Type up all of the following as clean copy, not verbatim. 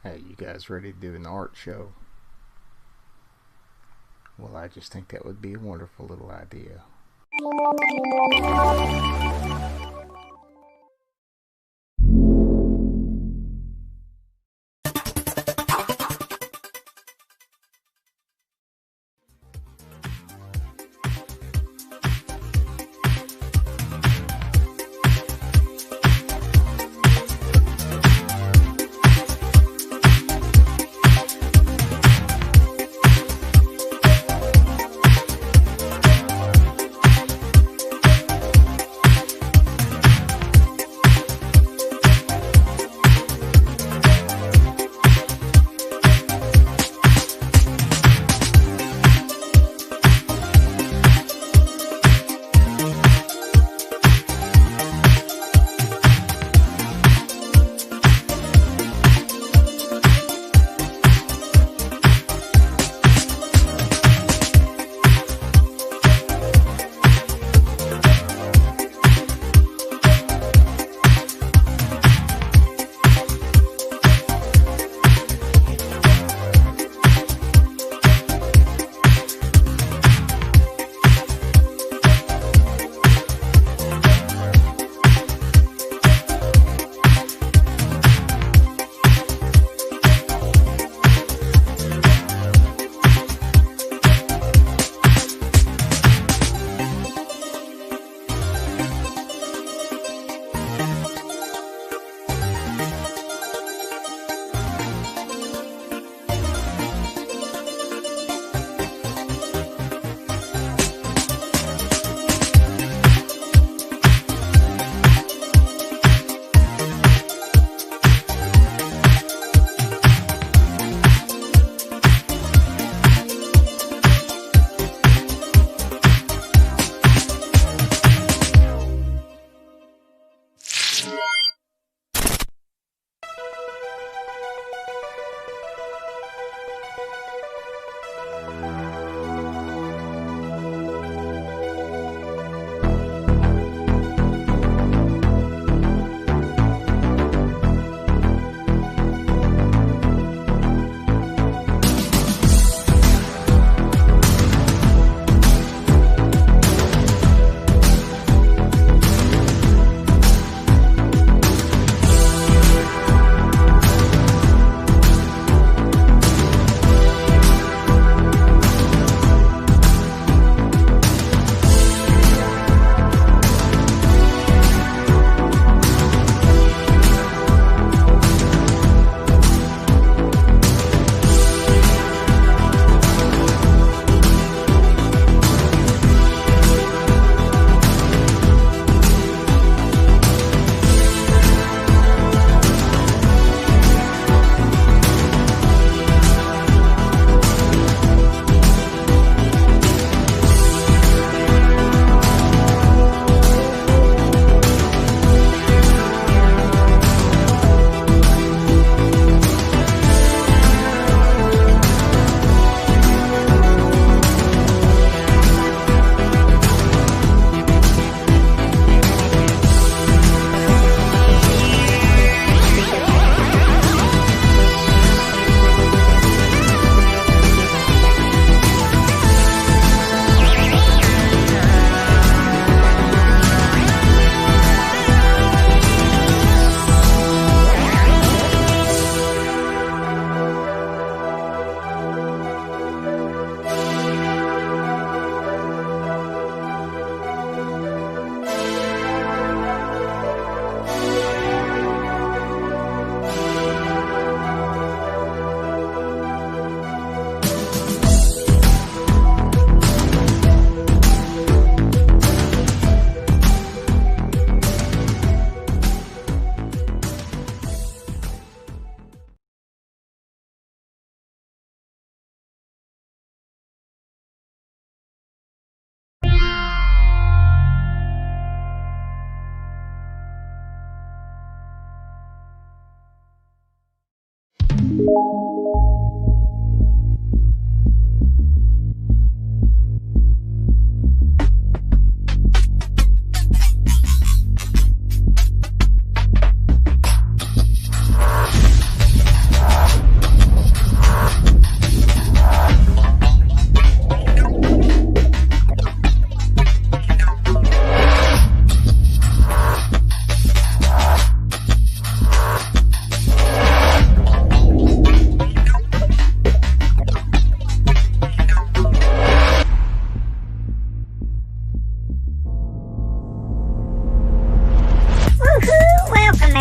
Hey, you guys ready to do an art show? Well, I just think that would be a wonderful little idea.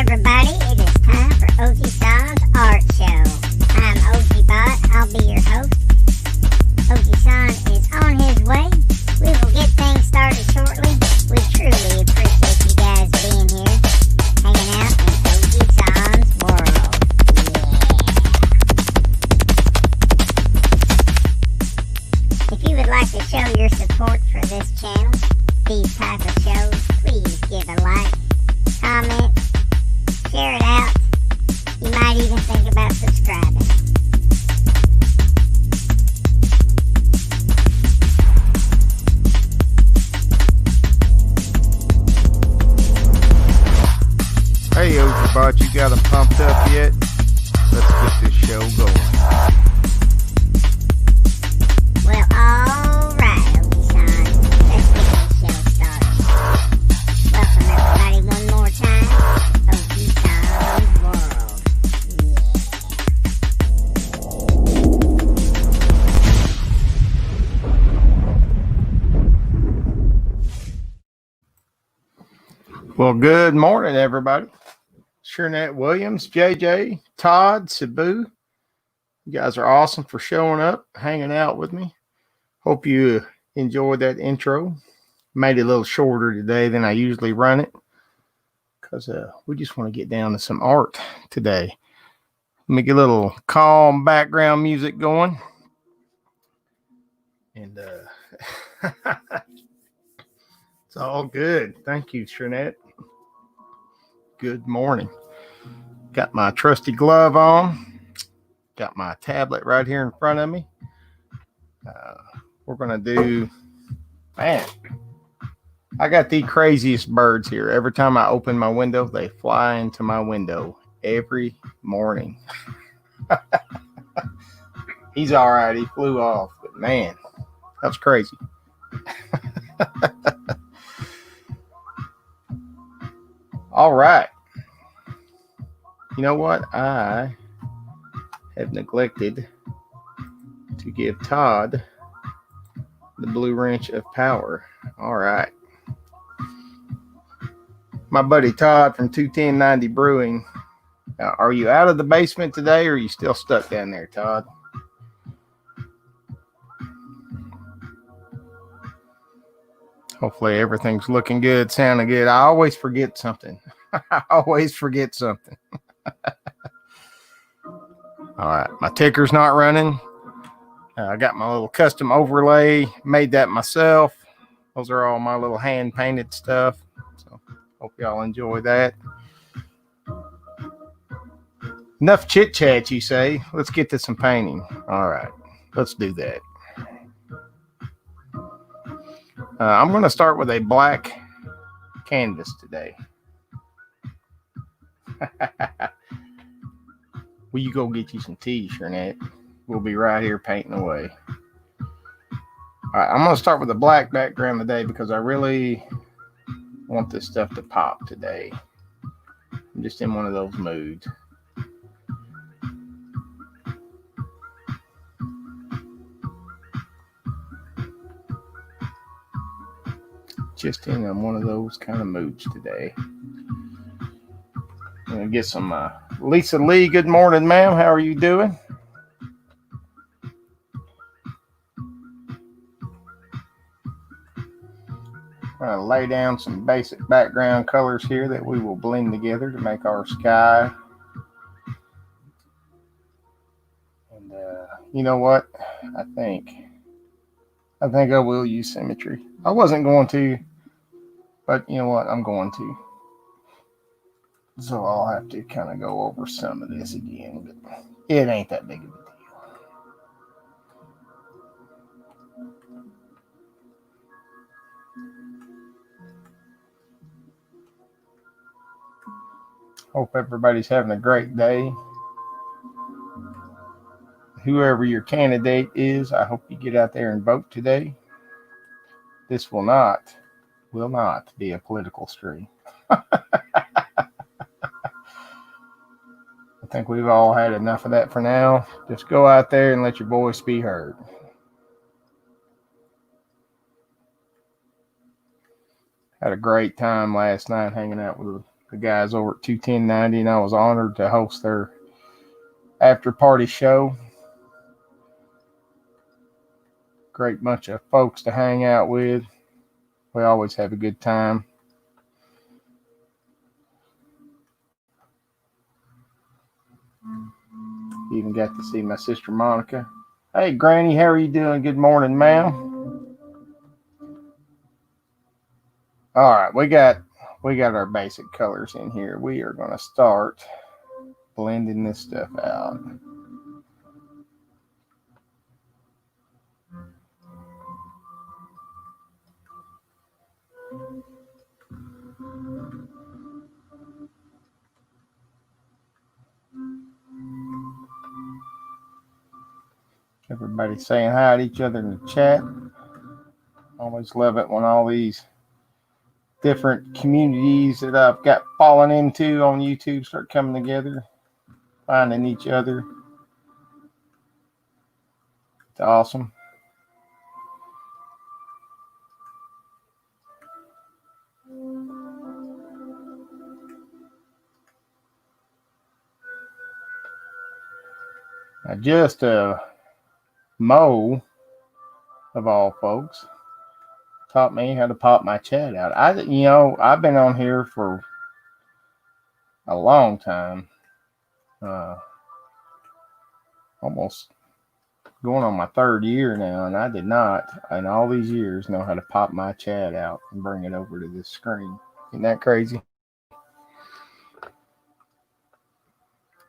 everybody, it is time for OG San's Art Show. I'm OG Bot, I'll be your host. OG San is on his way. We will get things started shortly. We truly appreciate you guys being here, hanging out in OG San's world. Yeah! If you would like to show your support for this channel, these type of shows, please give a like, comment, share it out. You might even think about subscribing. Hey, OGBot, you got them pumped up yet? Let's get this show going. Well, alright, OG-san. Let's get this show started. Welcome everybody one more time to OG-san's world. Yeah. Well, good morning, everybody. Shernette Williams, JJ, Todd, Cebu. You guys are awesome for showing up, hanging out with me. Hope you enjoyed that intro. Made it a little shorter today than I usually run it because we just want to get down to some art today. Let me get a little calm background music going. And it's all good. Thank you, Shernette. Good morning. Got my trusty glove on. Got my tablet right here in front of me. We're going to do, man, I got the craziest birds here. Every time I open my window, they fly into my window every morning. He's all right. He flew off, but man, that's crazy. All right. You know what? I have neglected to give Todd the blue wrench of power. All right. My buddy Todd from 21090 Brewing. Are you out of the basement today or are you still stuck down there, Todd? Hopefully everything's looking good, sounding good. I always forget something. I always forget something. All right, my ticker's not running. I got my little custom overlay, made that myself. Those are all my little hand painted stuff. So hope y'all enjoy that. Enough chit chat, you say. Let's get to some painting. All right, let's do that. I'm going to start with a black canvas today. Will you go get you some tea, Shernette? We'll be right here painting away. All right, I'm going to start with a black background today because I really want this stuff to pop today. I'm just in one of those moods. Just in one of those kind of moods today. I'm going to get some Lisa Lee. Good morning, ma'am. How are you doing? I'm going to lay down some basic background colors here that we will blend together to make our sky. And you know what? I think I will use symmetry. I wasn't going to, but you know what? I'm going to. So I'll have to kind of go over some of this again, but it ain't that big of a deal. Hope everybody's having a great day. Whoever your candidate is, I hope you get out there and vote today. This will not be a political stream. I think we've all had enough of that for now. Just go out there and let your voice be heard. Had a great time last night hanging out with the guys over at 21090, and I was honored to host their after party show. Great bunch of folks to hang out with. We always have a good time. Even got to see my sister Monica. Hey, Granny, how are you doing? Good morning, ma'am. All right, we got our basic colors in here. We are going to start blending this stuff out. Everybody saying hi to each other in the chat. Always love it when all these different communities that I've got fallen into on YouTube start coming together, finding each other. It's awesome. Now, just Mo, of all folks, taught me how to pop my chat out. I've been on here for a long time, almost going on my third year now, and I did not, in all these years, know how to pop my chat out and bring it over to this screen. Isn't that crazy?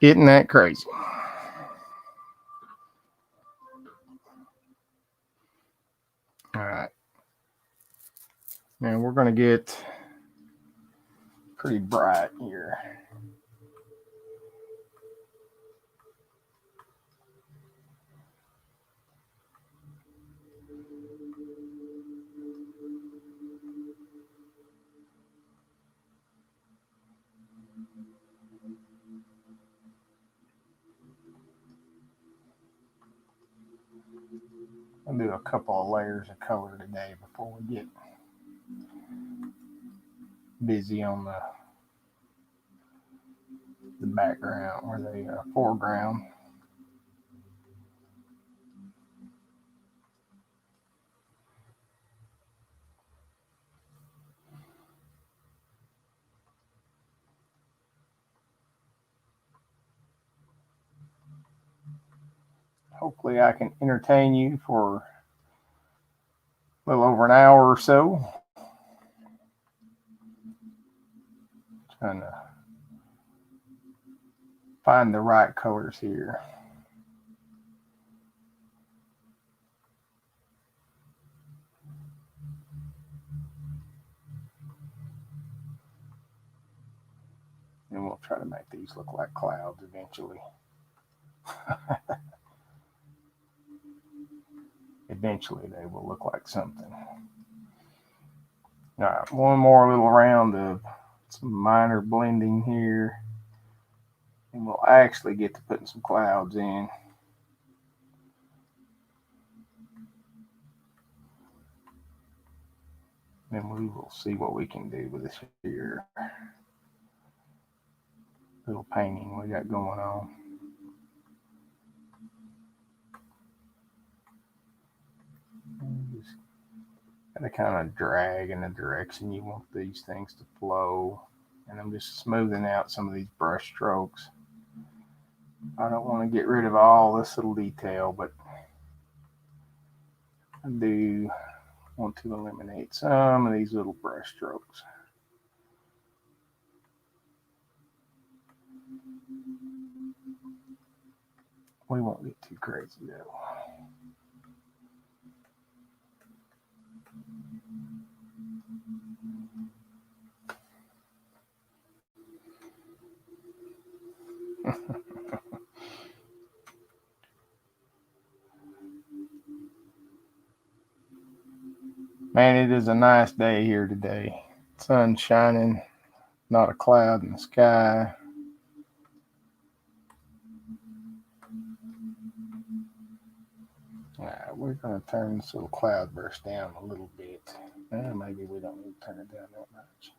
Isn't that crazy? All right. Now we're going to get pretty bright here. I'll do a couple of layers of color today before we get busy on the background or the foreground. Hopefully I can entertain you for a little over an hour or so. Trying to find the right colors here. And we'll try to make these look like clouds eventually. Eventually they will look like something. All right, one more little round of some minor blending here. And we'll actually get to putting some clouds in. Then we will see what we can do with this here little painting we got going on. Just gotta kind of drag in the direction you want these things to flow. And I'm just smoothing out some of these brush strokes. I don't want to get rid of all this little detail, but I do want to eliminate some of these little brush strokes. We won't get too crazy though. Man, it is a nice day here today. Sun shining, not a cloud in the sky. Alright, we're going to turn this little cloud burst down a little bit. Maybe we don't need to turn it down that much.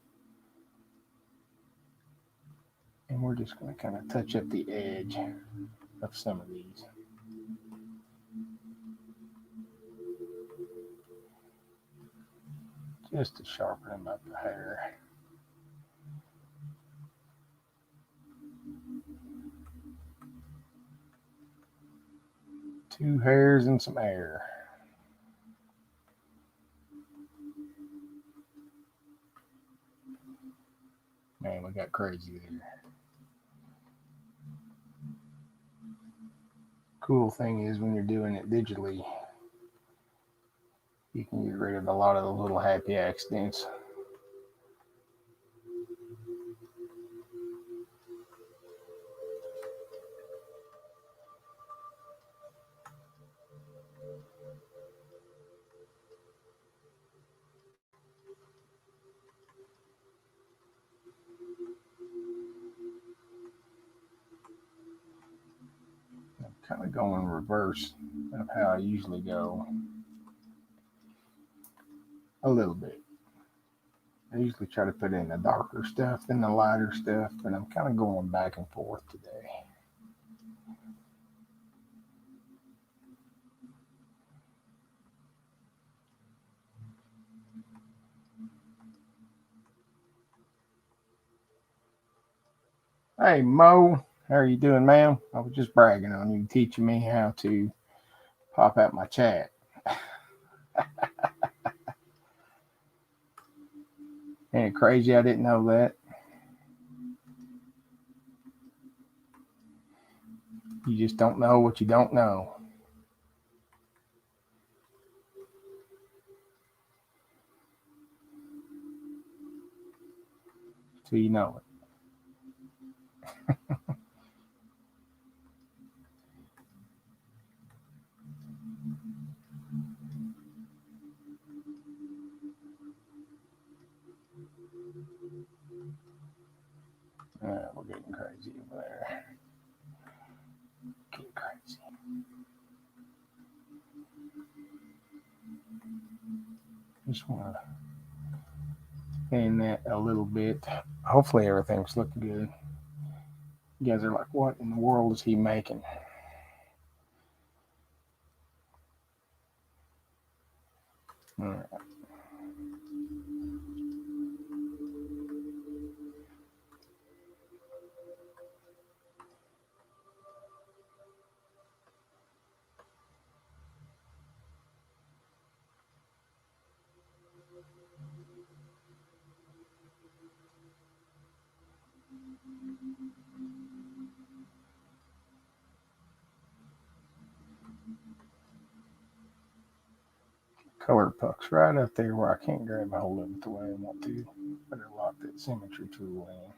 we're just going to kind of touch up the edge of some of these. Just to sharpen them up the hair. Two hairs and some air. Man, we got crazy there. Cool thing is when you're doing it digitally, you can get rid of a lot of the little happy accidents. I'm kind of going reverse of how I usually go. A little bit. I usually try to put in the darker stuff than the lighter stuff, but I'm kind of going back and forth today. Hey, Mo, how are you doing, ma'am? I was just bragging on you, teaching me how to pop out my chat. Ain't it crazy? I didn't know that. You just don't know what you don't know. So you know it. We're getting crazy over there. Getting crazy. Just want to thin that a little bit. Hopefully everything's looking good. You guys are like, what in the world is he making? All right. Color pucks right up there where I can't grab a hold of it the way I want to. Better lock that symmetry tool in.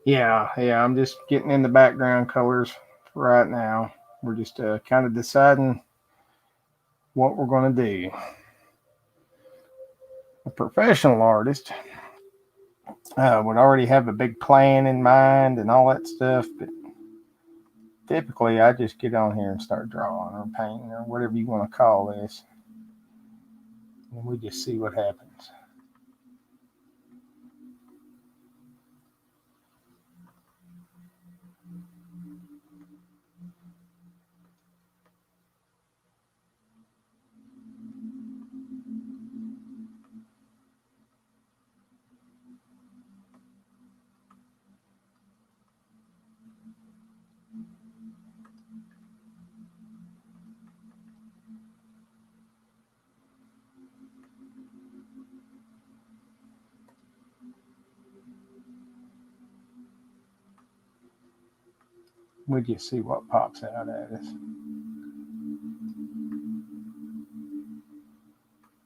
Yeah, I'm just getting in the background colors right now. We're just kind of deciding what we're going to do. A professional artist would already have a big plan in mind and all that stuff, but typically I just get on here and start drawing or painting or whatever you want to call this, and we just see what happens. We just see what pops out at us.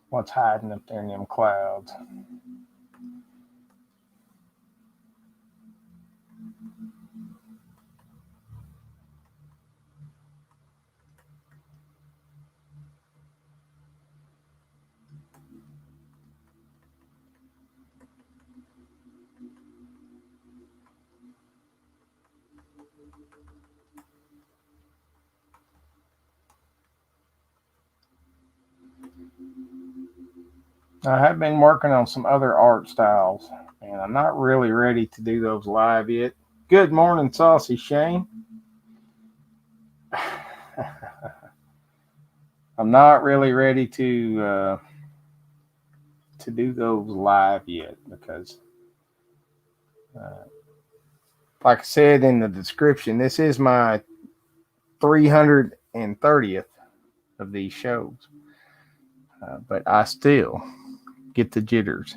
What's hiding up there in them clouds. I have been working on some other art styles, and I'm not really ready to do those live yet. Good morning, Saucy Shane. I'm not really ready to do those live yet because, like I said in the description, this is my 330th of these shows, but I still get the jitters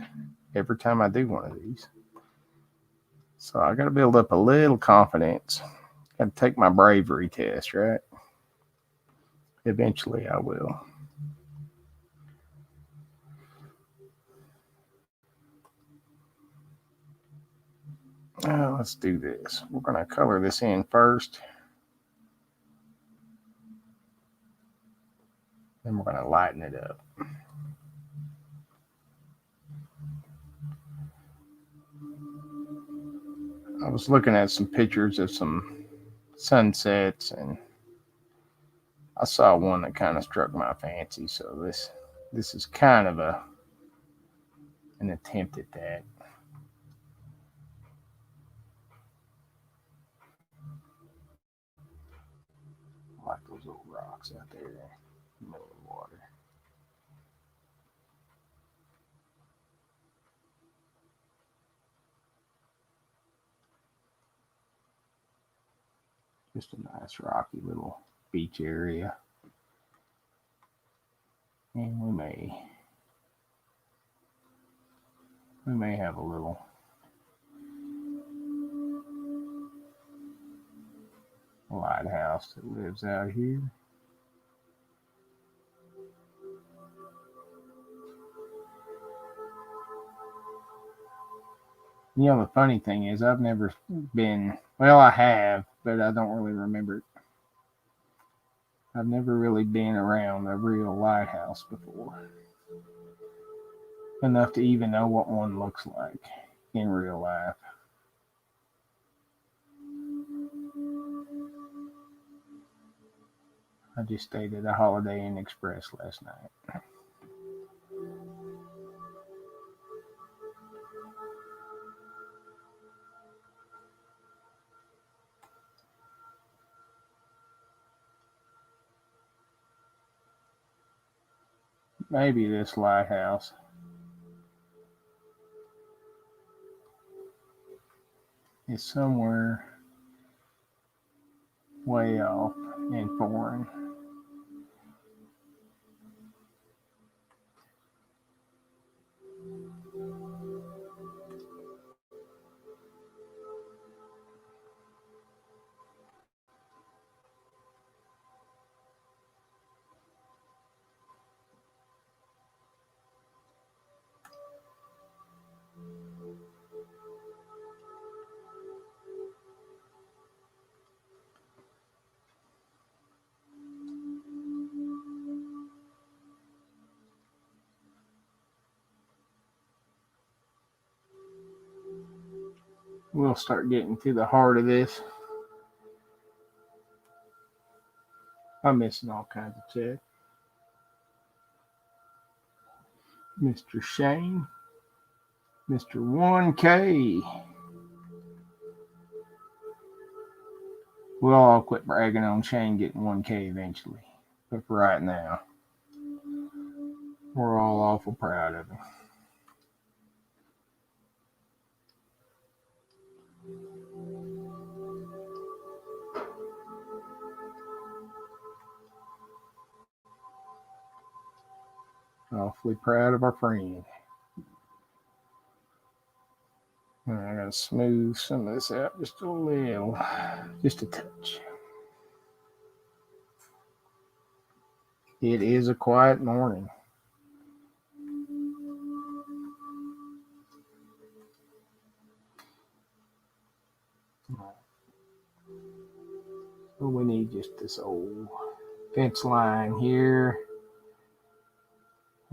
every time I do one of these. So I got to build up a little confidence. Got to take my bravery test, right? Eventually I will. Let's do this. We're going to color this in first. Then we're going to lighten it up. I was looking at some pictures of some sunsets, and I saw one that kind of struck my fancy. So this is kind of an attempt at that. I like those little rocks out there in the middle of the water. Just a nice rocky little beach area. And we may have a little lighthouse that lives out here. You know, the funny thing is I've never been, well, I have, but I don't really remember it. I've never really been around a real lighthouse before. Enough to even know what one looks like in real life. I just stayed at a Holiday Inn Express last night. Maybe this lighthouse is somewhere way off and foreign. We'll start getting to the heart of this. I'm missing all kinds of checks. Mr. Shane, Mr. 1K. We'll all quit bragging on Shane getting 1K eventually. But for right now, we're all awful proud of him. Awfully proud of our friend. I gotta smooth some of this out just a little, just a touch. It is a quiet morning. So we need just this old fence line here.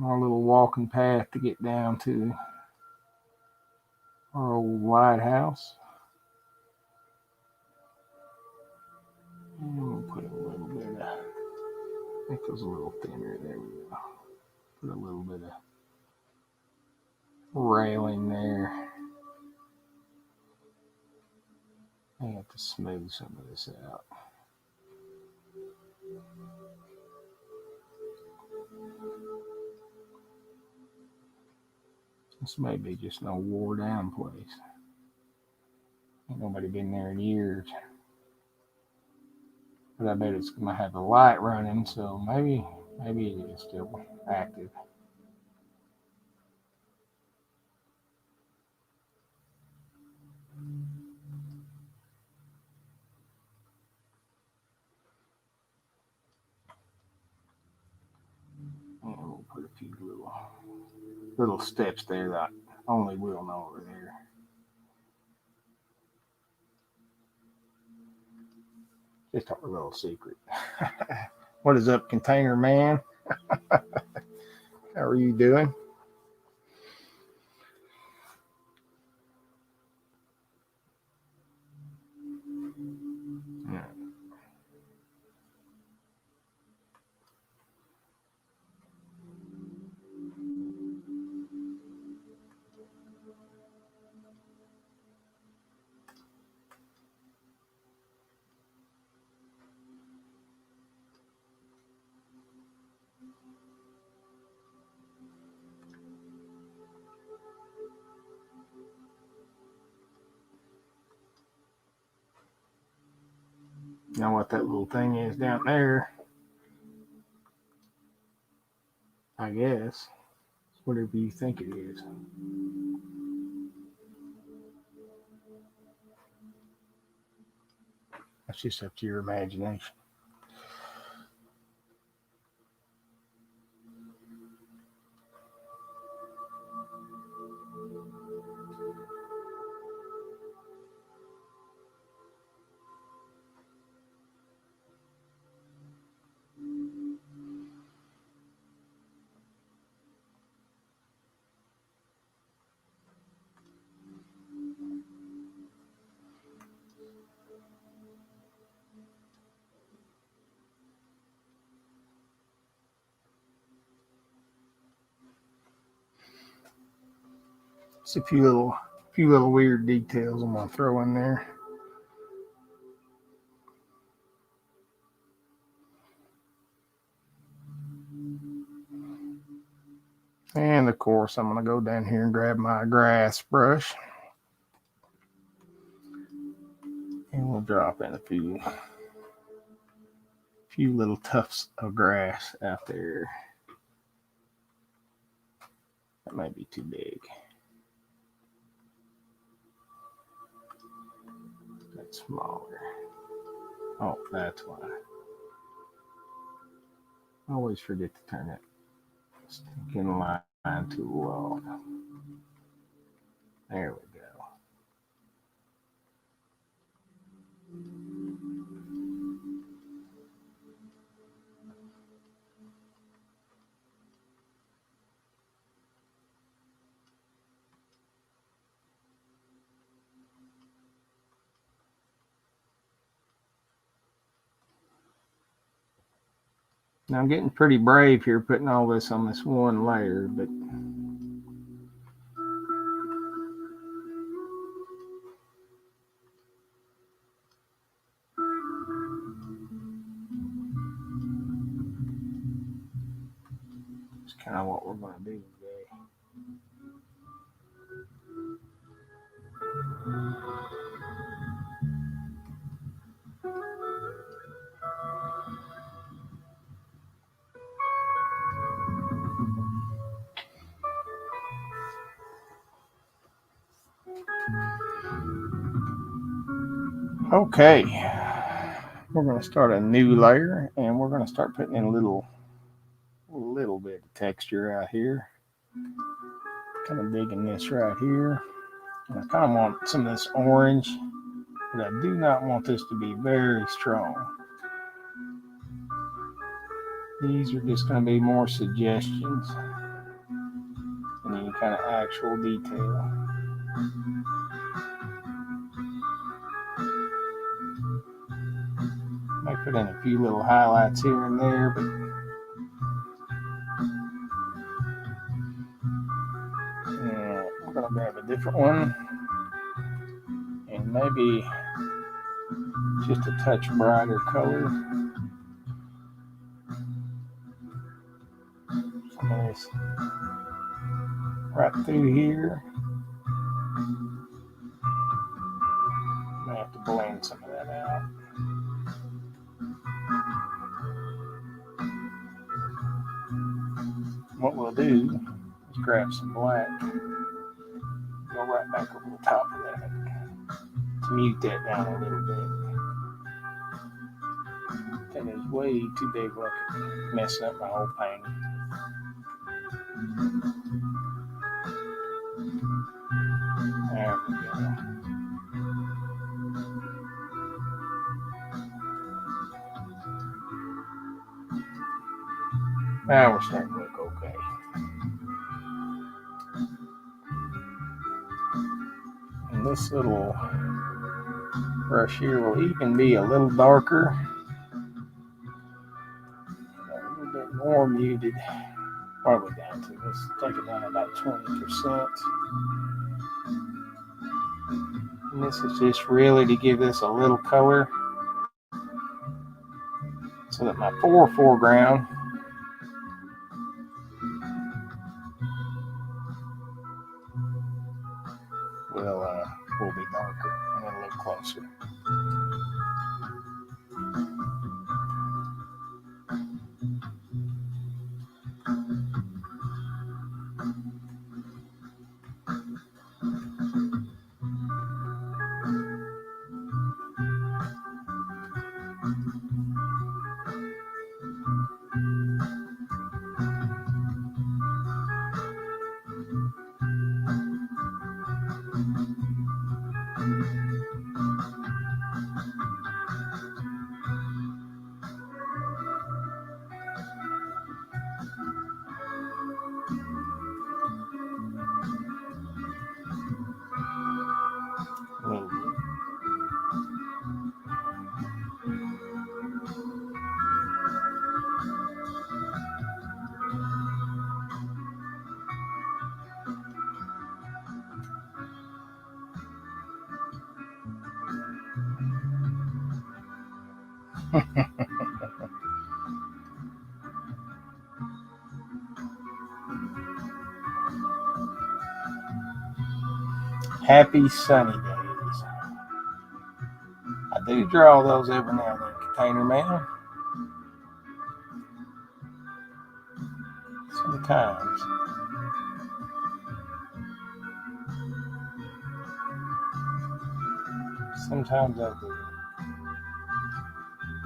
Our little walking path to get down to our old lighthouse. And we'll put a little bit of, it goes a little thinner. There we go. Put a little bit of railing there. I have to smooth some of this out. This may be just an old wore down place. Ain't nobody been there in years. But I bet it's gonna have the light running, so maybe it is still active. And we'll put a few little steps there that only we'll know over there. Just our little secret. What is up, Container Man? How are you doing? Yeah. You know what that little thing is down there? I guess. Whatever you think it is. That's just up to your imagination. Just a few little weird details I'm gonna throw in there. And of course, I'm gonna go down here and grab my grass brush, and we'll drop in a few little tufts of grass out there. That might be too big. That's smaller. Oh, that's why. I always forget to turn that stinking line tool off. There we go. Now I'm getting pretty brave here putting all this on this one layer, but it's kind of what we're going to do today. Okay, we're going to start a new layer, and we're going to start putting in a little bit of texture out here. Kind of digging this right here. And I kind of want some of this orange, but I do not want this to be very strong. These are just going to be more suggestions than any kind of actual detail. Make Put in a few little highlights here and there, but we're going to grab a different one and maybe just a touch brighter color. Some of this right through here. I have to blend some of that out. What we'll do is grab some black, go right back over the top of that to mute that down a little bit. That is way too big, look, messing up my whole painting. There we go. Now we're starting to look okay. And this little brush here will even be a little darker, a little bit more muted. What are we down to? Let's take it down to about 20%. And this is just really to give this a little color so that my foreground will be darker and it'll look closer. Happy sunny days. I do draw those every now and then, Container Man. Sometimes. Sometimes I do.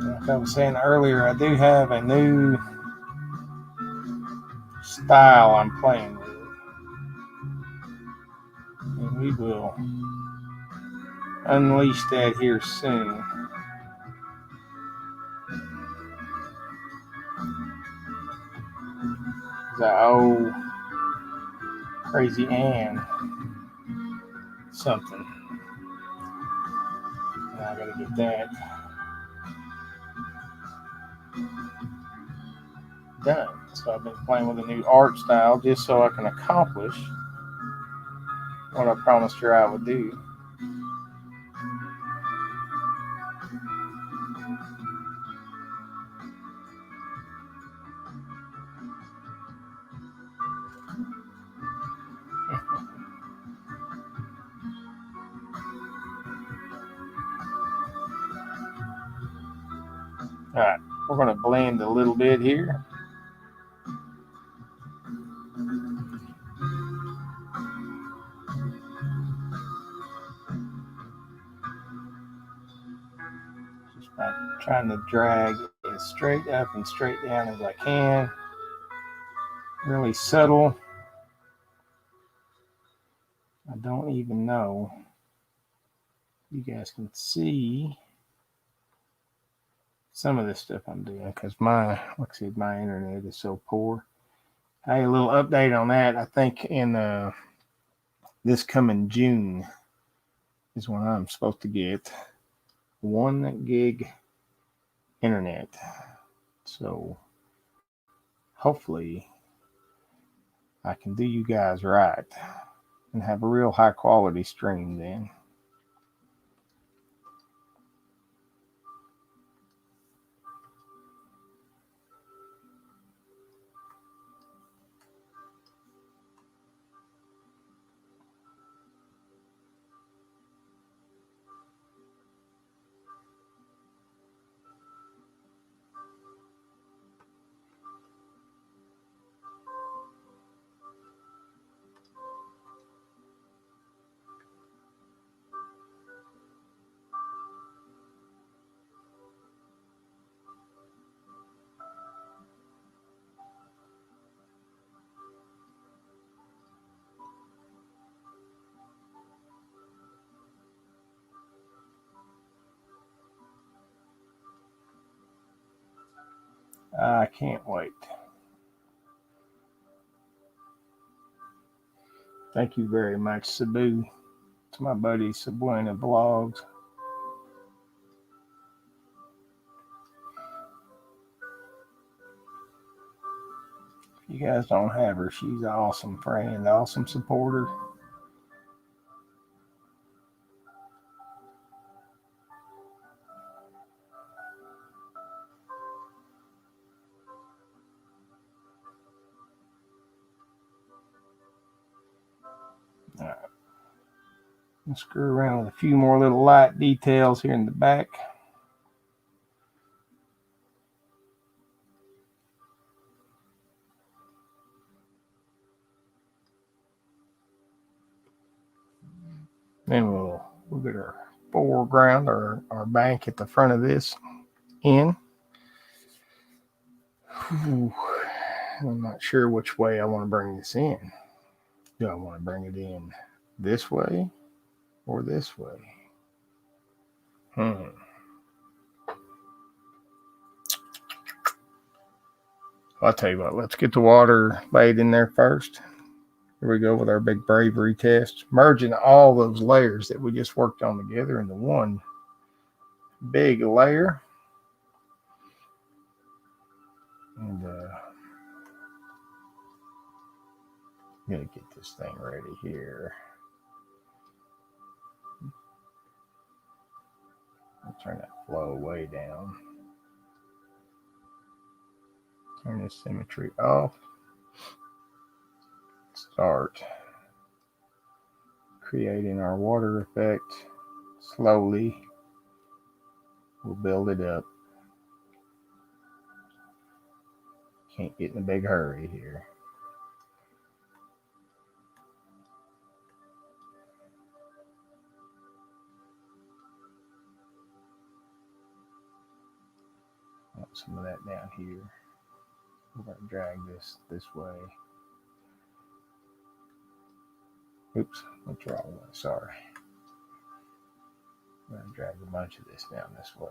Like I was saying earlier, I do have a new style I'm playing with. And we will unleash that here soon. I owe Crazy Ann something. And I gotta get that done. So I've been playing with a new art style just so I can accomplish what I promised her I would do. All right, we're going to blend a little bit here. Just by trying to drag as straight up and straight down as I can. Really subtle. I don't even know if you guys can see some of this stuff I'm doing because my internet is so poor. Hey, a little update on that. I think in this coming June is when I'm supposed to get 1 gig internet. So hopefully I can do you guys right and have a real high quality stream then. I can't wait. Thank you very much, Sabu. To my buddy Sabuena Vlogs. If you guys don't have her, she's an awesome friend, awesome supporter. All right. Let's screw around with a few more little light details here in the back. Then we'll get our foreground or our bank at the front of this in. Ooh, I'm not sure which way I want to bring this in. Do I want to bring it in this way or this way? I'll tell you what, let's get the water laid in there first. Here we go with our big bravery test, merging all those layers that we just worked on together into one big layer. And I'm gonna get this thing ready here. I'll turn that flow way down. Turn this symmetry off. Start creating our water effect slowly. We'll build it up. Can't get in a big hurry here. Want some of that down here. We're going to drag this way. Oops, what's wrong with it? Sorry. I'm going to drag a bunch of this down this way.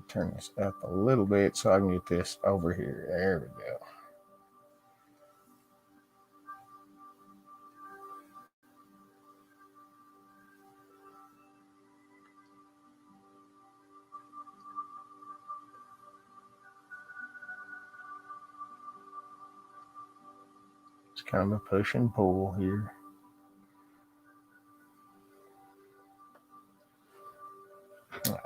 Turn this up a little bit so I can get this over here. There we go. It's kind of a push and pull here. Right.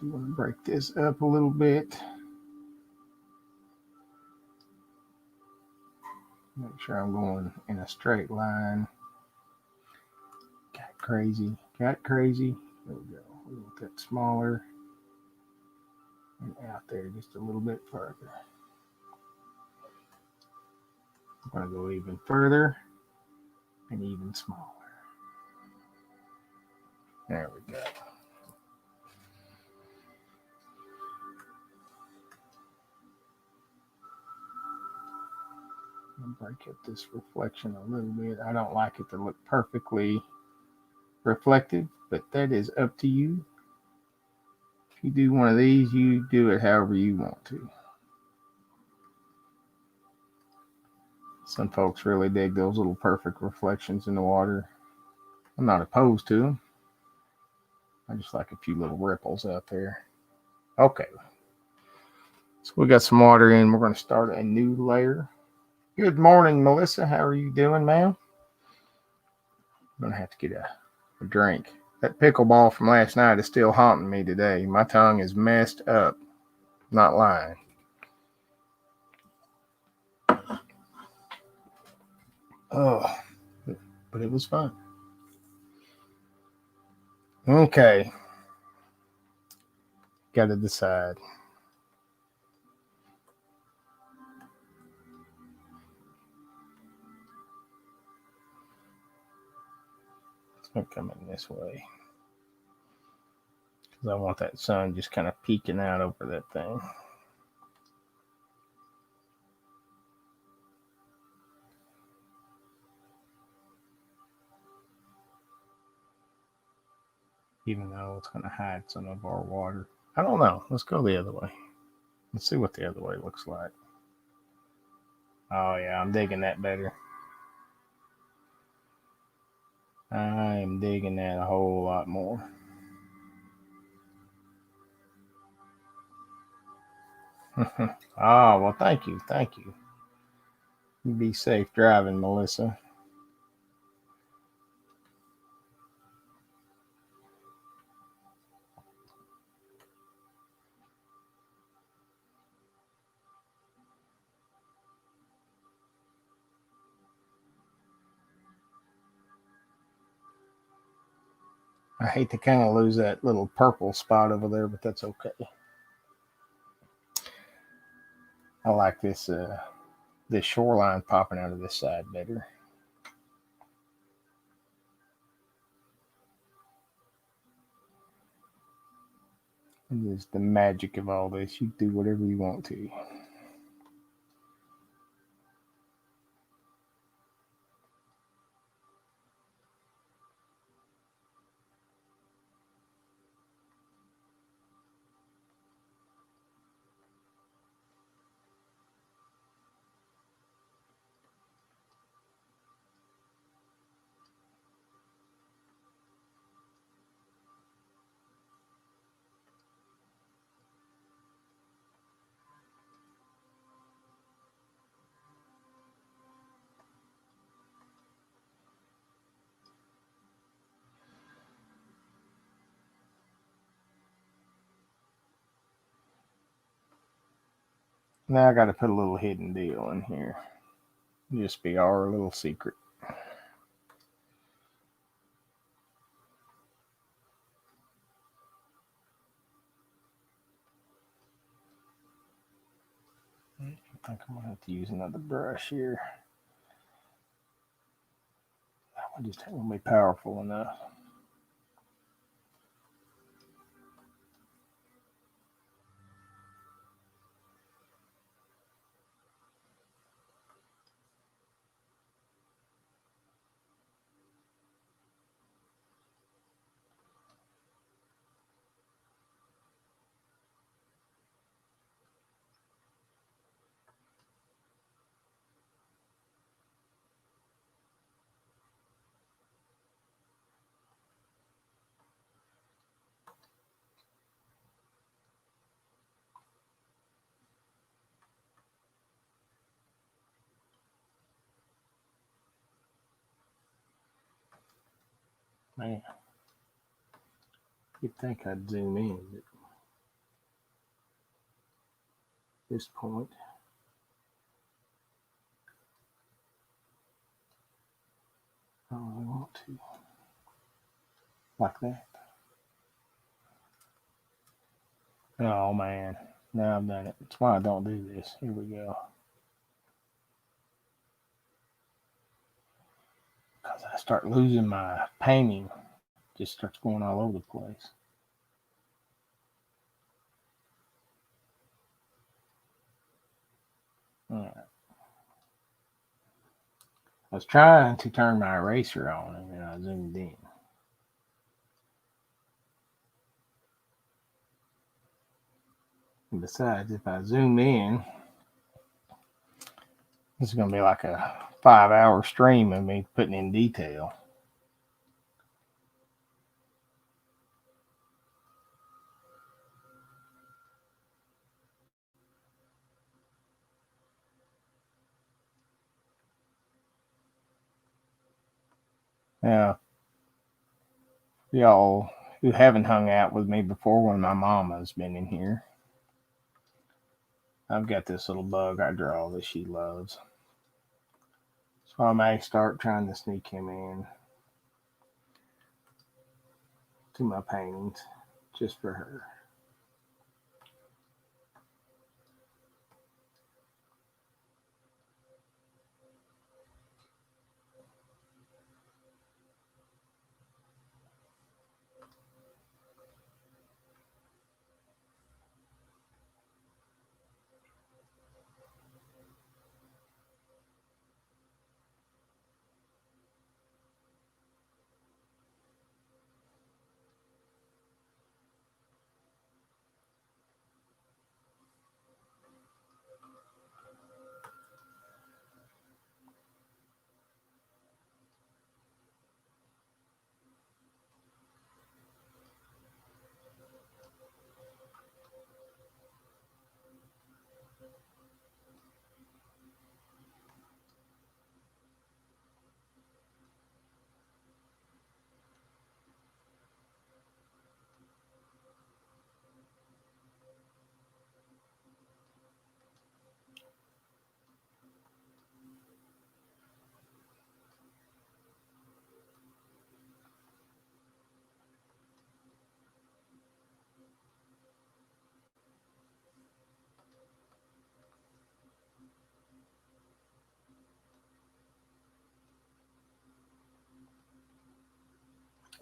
I'm going to break this up a little bit. Make sure I'm going in a straight line. Got crazy. There we go. We want that smaller and out there just a little bit further. I'm going to go even further and even smaller. There we go. I'll break up this reflection a little bit. I don't like it to look perfectly reflective, but that is up to you. If you do one of these, you do it however you want to. Some folks really dig those little perfect reflections in the water. I'm not opposed to them. I just like a few little ripples out there. Okay. So we got some water in. We're going to start a new layer. Good morning, Melissa. How are you doing, ma'am? I'm going to have to get a drink. That pickleball from last night is still haunting me today. My tongue is messed up. Not lying. Oh, but it was fun. Okay. Got to decide. It's going to come in this way. Because I want that sun just kind of peeking out over that thing. Even though it's going to hide some of our water. I don't know. Let's go the other way. Let's see what the other way looks like. Oh, yeah, I'm digging that better. I am digging that a whole lot more. Oh, well, thank you. Thank you. You be safe driving, Melissa. I hate to kind of lose that little purple spot over there, but that's okay. I like this shoreline popping out of this side better. It is the magic of all this. You do whatever you want to. Now I got to put a little hidden deal in here. Just be our little secret. I think I'm going to have to use another brush here. That one just ain't be powerful enough. Man, you'd think I'd zoom in, but at this point, I don't really want to. Like that. Oh man, now I've done it. That's why I don't do this. Here we go. Because I start losing my painting, just starts going all over the place. All right. I was trying to turn my eraser on and then I zoomed in. And besides, if I zoom in, this is going to be like a 5-hour stream of me putting in detail. Now, y'all who haven't hung out with me before when my mama's been in here, I've got this little bug I draw that she loves. So I may start trying to sneak him in to my paintings just for her.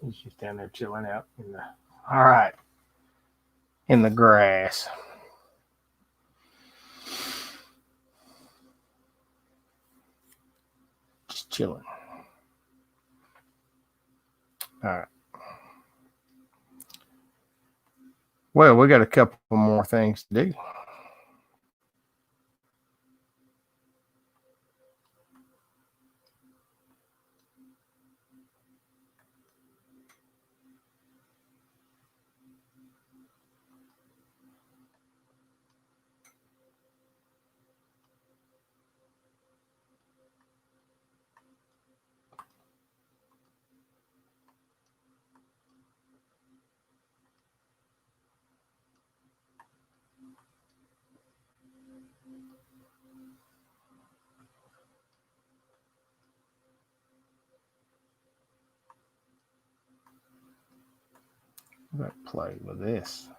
He's just down there chilling out in the, all right, in the grass. Just chilling. All right. Well, we got a couple more things to do. Let's play with this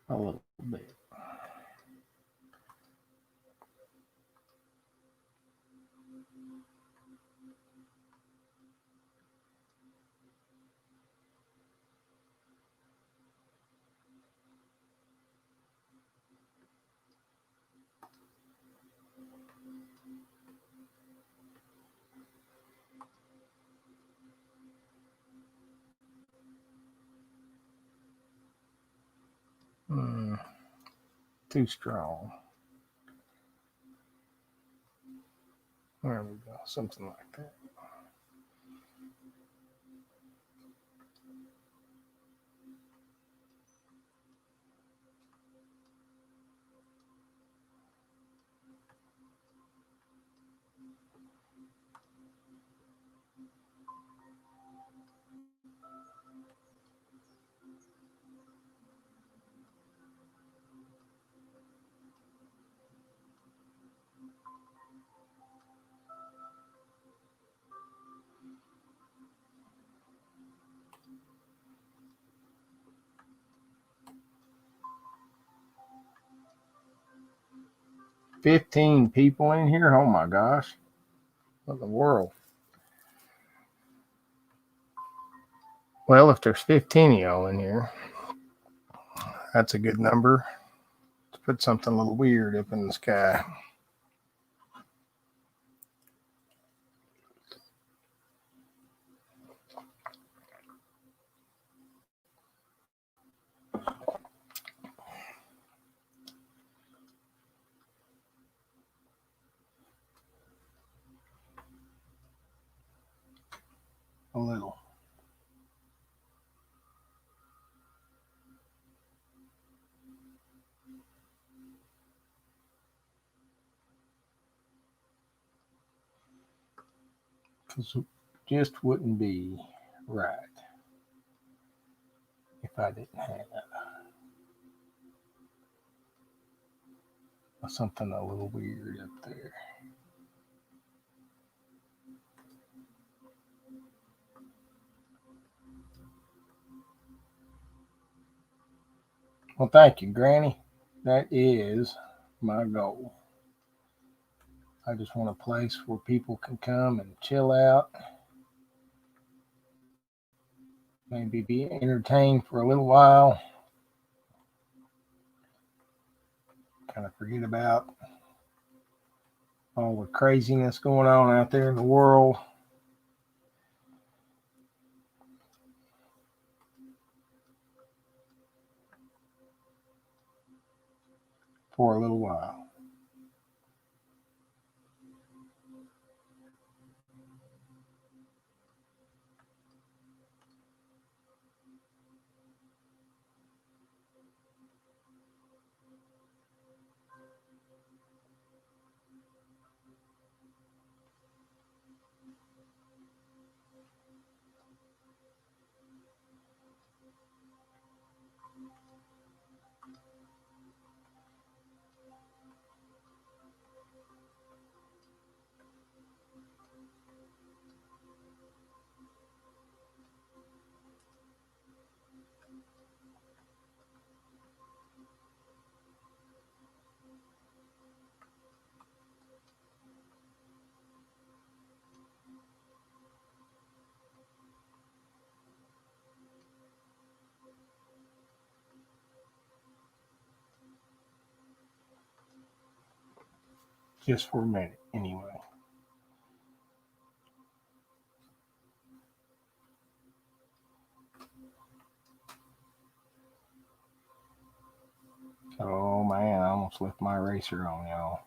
a little bit. Too strong. There we go. Something like that. $15 people in here. Oh my gosh. What in the world? Well, if there's 15 of y'all in here, that's a good number to put something a little weird up in the sky. a little. Because it just wouldn't be right if I didn't have something a little weird up there. Well, thank you, Granny. That is my goal. I just want a place where people can come and chill out, maybe be entertained for a little while, kind of forget about all the craziness going on out there in the world. For a little while. Just for a minute, anyway. Oh man, I almost left my eraser on, y'all.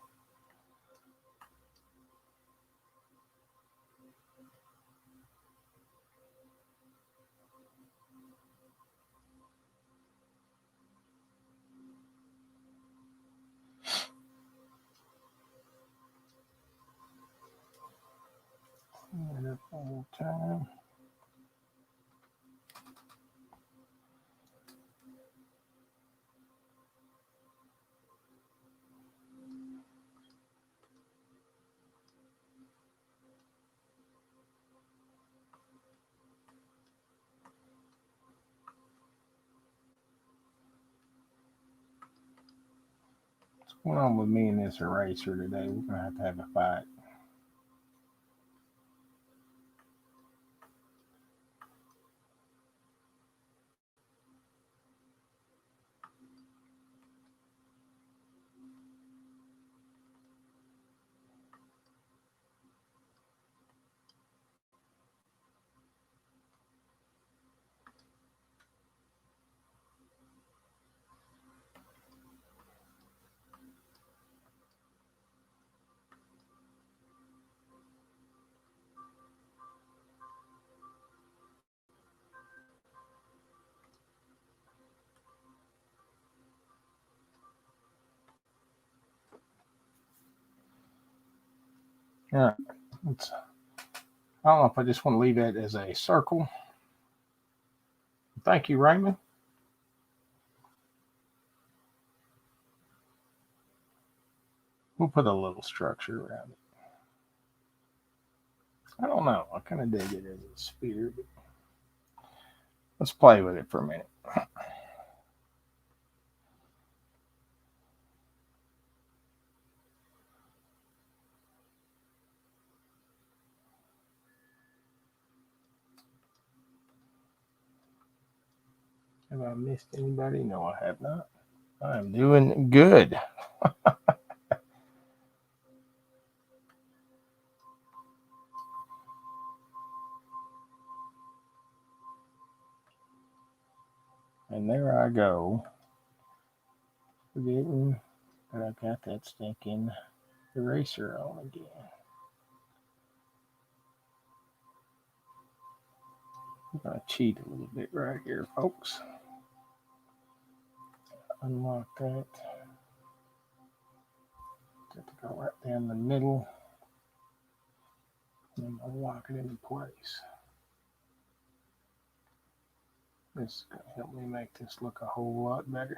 Clean it up one more time. What's going on with me and this eraser today? We're gonna have a fight. All right. I don't know if I just want to leave that as a circle. Thank you, Raymond. We'll put a little structure around it. I don't know. I kind of dig it as a sphere. But let's play with it for a minute. Have I missed anybody? No, I have not. I'm doing good. And there I go. Forgetting that I've got that stinking eraser on again. I'm going to cheat a little bit right here, folks. Unlock that. Got to go right down the middle. And I'll lock it into place. This is going to help me make this look a whole lot better.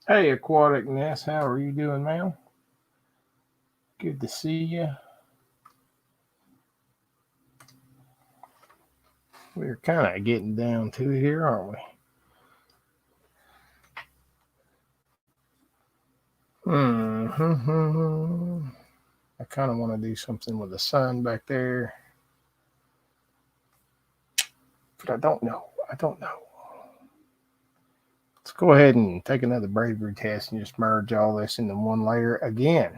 Hey, Aquatic Ness, how are you doing, ma'am? Good to see you. We're kind of getting down to it here, aren't we? I kind of want to do something with the sun back there. But I don't know. Let's go ahead and take another bravery test and just merge all this into one layer again.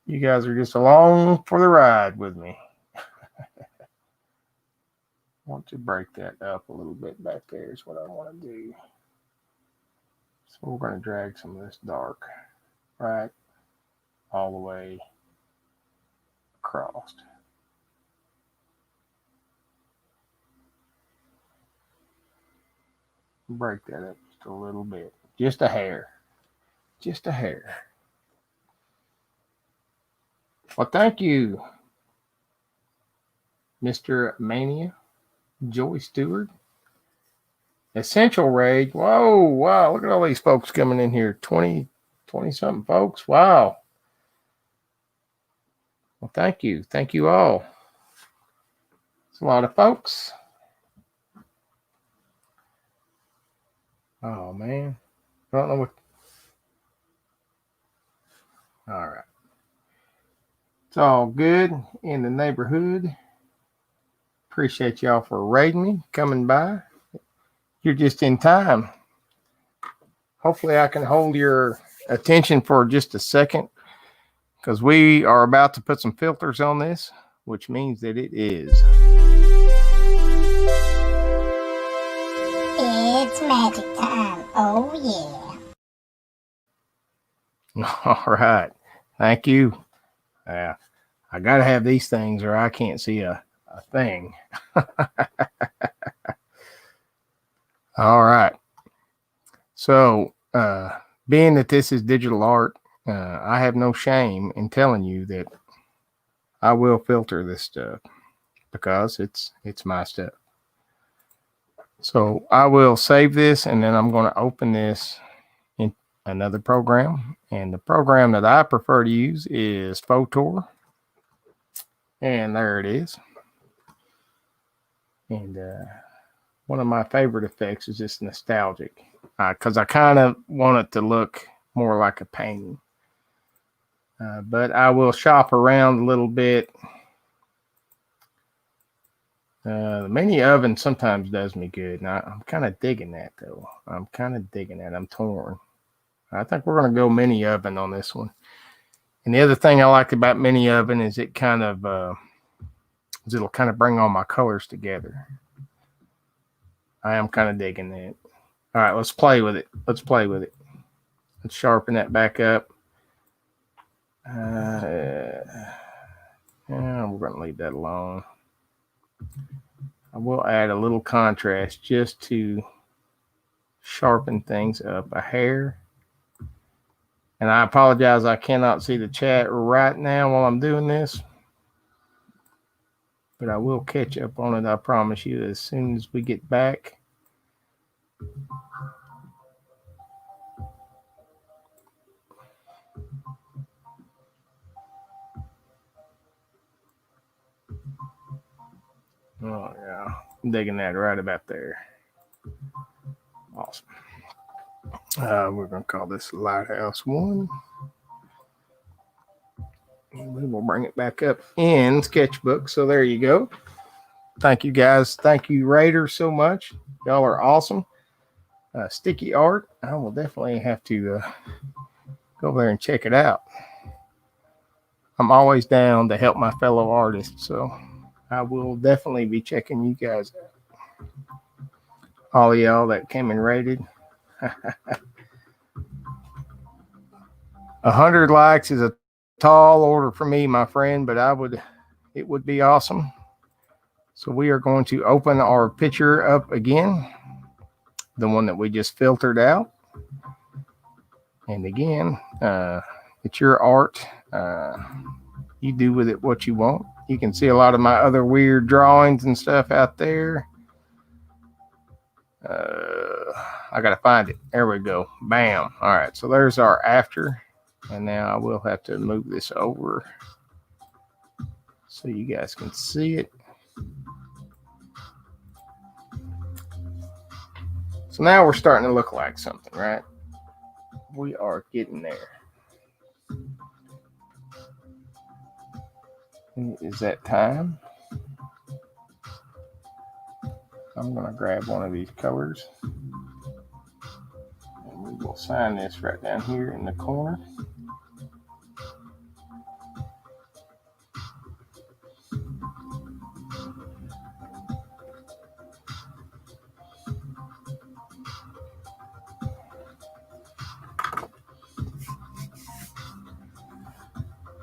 You guys are just along for the ride with me. I want to break that up a little bit back there is what I want to do. So we're going to drag some of this dark right all the way across. Break that up just a little bit. Just a hair. Just a hair. Well, thank you, Mr. Mania, Joy Stewart, Essential Rage. Whoa, wow, look at all these folks coming in here. 20-something folks. Wow. Well, thank you. Thank you all. It's a lot of folks. Oh, man. I don't know what. All right. It's all good in the neighborhood. Appreciate y'all for raiding me, coming by. You're just in time. Hopefully I can hold your attention for just a second because we are about to put some filters on this, which means that it is. It's magic time. Oh, yeah. All right. Thank you. Yeah. I got to have these things or I can't see a thing. All right. So, being that this is digital art, I have no shame in telling you that I will filter this stuff because it's my stuff. So I will save this and then I'm going to open this in another program. And the program that I prefer to use is Photor. And there it is. And one of my favorite effects is just nostalgic because I kind of want it to look more like a painting. But I will shop around a little bit. The mini oven sometimes does me good. And I'm kind of digging that, though. I'm torn. I think we're going to go mini oven on this one. And the other thing I like about mini oven is it kind of it'll kind of bring all my colors together. I am kind of digging that. All right, let's play with it. Let's sharpen that back up. Yeah, we're going to leave that alone. I will add a little contrast just to sharpen things up a hair. And I apologize, I cannot see the chat right now while I'm doing this. But I will catch up on it, I promise you, as soon as we get back. Oh, yeah. I'm digging that right about there. Awesome. We're going to call this Lighthouse 1. And we will bring it back up in Sketchbook. So there you go. Thank you, guys. Thank you, Raiders, so much. Y'all are awesome. Sticky art. I will definitely have to go over there and check it out. I'm always down to help my fellow artists. So I will definitely be checking you guys out. All of y'all that came and rated. 100 likes is a tall order for me, my friend, but it would be awesome. So we are going to open our picture up again, the one that we just filtered out. And again, it's your art. You do with it what you want. You can see a lot of my other weird drawings and stuff out there. I gotta find it. There we go. Bam. All right, so there's our after. And now I will have to move this over so you guys can see it. So now we're starting to look like something, right? We are getting there. Is that time? I'm going to grab one of these colors. And we will sign this right down here in the corner.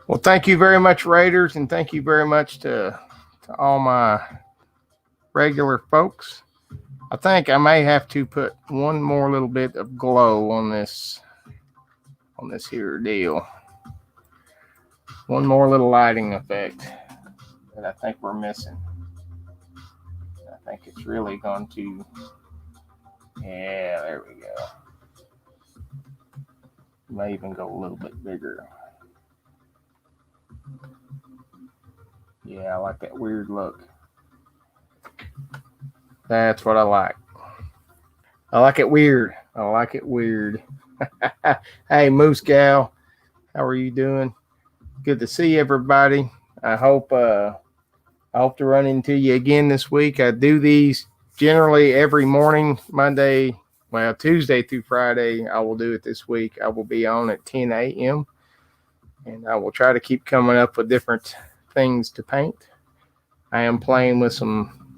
Well, thank you very much, Raiders, and thank you very much to all my regular folks. I think I may have to put one more little bit of glow on this here deal. One more little lighting effect that I think we're missing. I think it's really going to, yeah, there we go. May even go a little bit bigger. Yeah, I like that weird look. That's what I like. I like it weird. I like it weird. Hey, Moose Gal, how are you doing? Good to see everybody. I hope to run into you again this week. I do these generally every morning, Tuesday through Friday. I will do it this week. I will be on at 10 a.m. and I will try to keep coming up with different things to paint. I am playing with some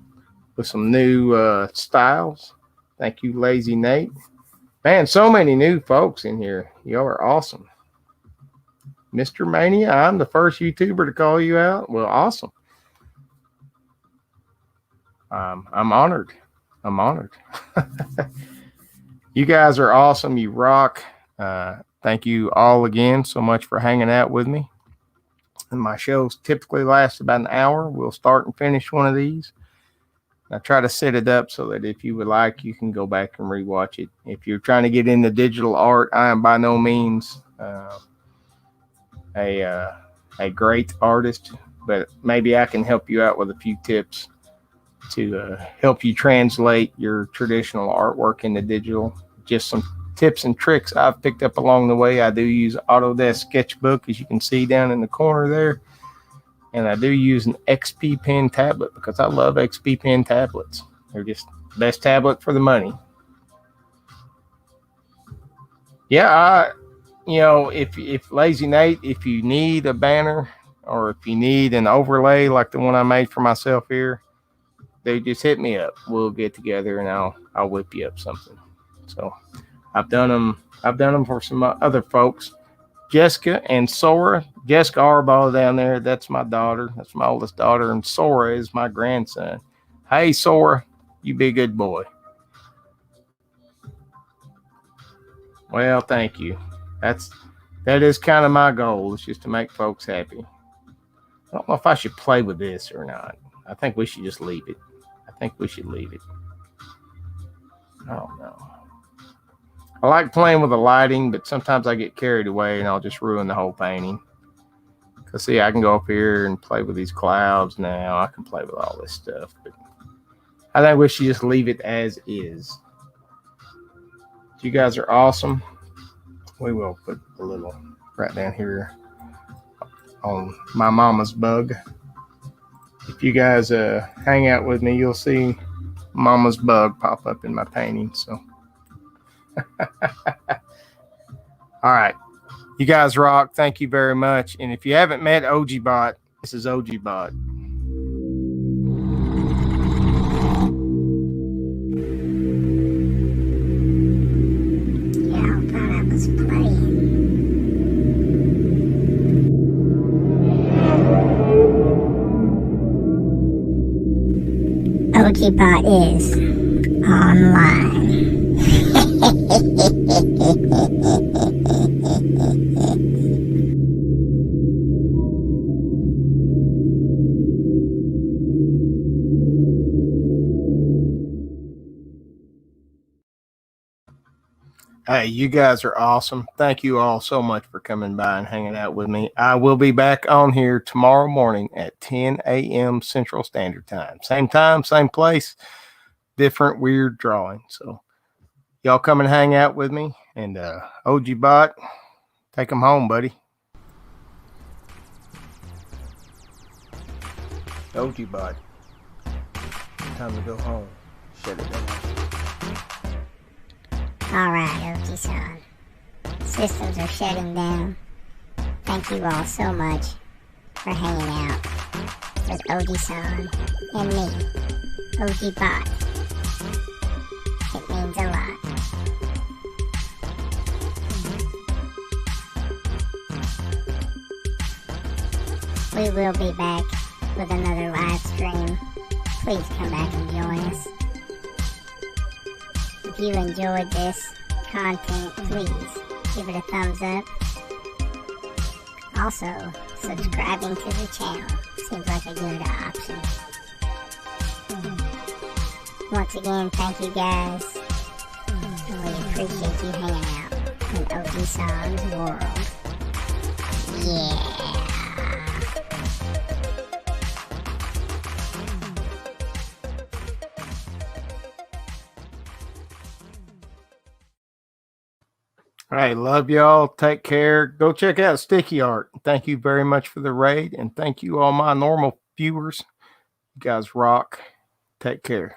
new styles. Thank you, Lazy Nate. Man, so many new folks in here. Y'all are awesome. Mr. Mania, I'm the first YouTuber to call you out. Well, awesome. I'm honored. I'm honored. You guys are awesome. You rock. Thank you all again so much for hanging out with me. And my shows typically last about an hour. We'll start and finish one of these. I try to set it up so that if you would like, you can go back and rewatch it. If you're trying to get into digital art, I am by no means a great artist, but maybe I can help you out with a few tips to help you translate your traditional artwork into digital. Just some tips and tricks I've picked up along the way. I do use Autodesk Sketchbook, as you can see down in the corner there. And I do use an XP Pen tablet because I love XP Pen tablets. They're just the best tablet for the money. Yeah, if Lazy Nate, if you need a banner or if you need an overlay like the one I made for myself here, they just hit me up. We'll get together and I'll whip you up something. So I've done them for some other folks. Jessica and Sora Jessica Arbaugh down there, that's my daughter. That's my oldest daughter. And Sora is my grandson. Hey, Sora, you be a good boy. Well, thank you. That is kind of my goal, is just to make folks happy. I don't know if I should play with this or not. I think we should just leave it. I think we should leave it. I don't know. I like playing with the lighting, but sometimes I get carried away and I'll just ruin the whole painting. Because, see, I can go up here and play with these clouds now. I can play with all this stuff. But I think we should just leave it as is. You guys are awesome. We will put a little right down here on my mama's bug. If you guys hang out with me, you'll see mama's bug pop up in my painting. So, all right. You guys rock. Thank you very much. And if you haven't met OG Bot, this is OG Bot. Yeah, I thought I was playing. OG Bot is online. Hey, you guys are awesome. Thank you all so much for coming by and hanging out with me. I will be back on here tomorrow morning at 10 a.m. Central Standard Time. Same time, same place, different weird drawing. So y'all come and hang out with me. And OG Bot, take them home, buddy. OG Bot, time to go home. Shut it down. Alright, OG Son. Systems are shutting down. Thank you all so much for hanging out with OG Son and me, OG Bot. It means a lot. We will be back with another live stream. Please come back and join us. If you enjoyed this content, please give it a thumbs up. Also, subscribing to the channel seems like a good option. Once again, thank you guys. And we appreciate you hanging out in OG Son's world. Yeah. All right, love y'all. Take care. Go check out Sticky Art. Thank you very much for the raid, and thank you all my normal viewers. You guys rock. Take care.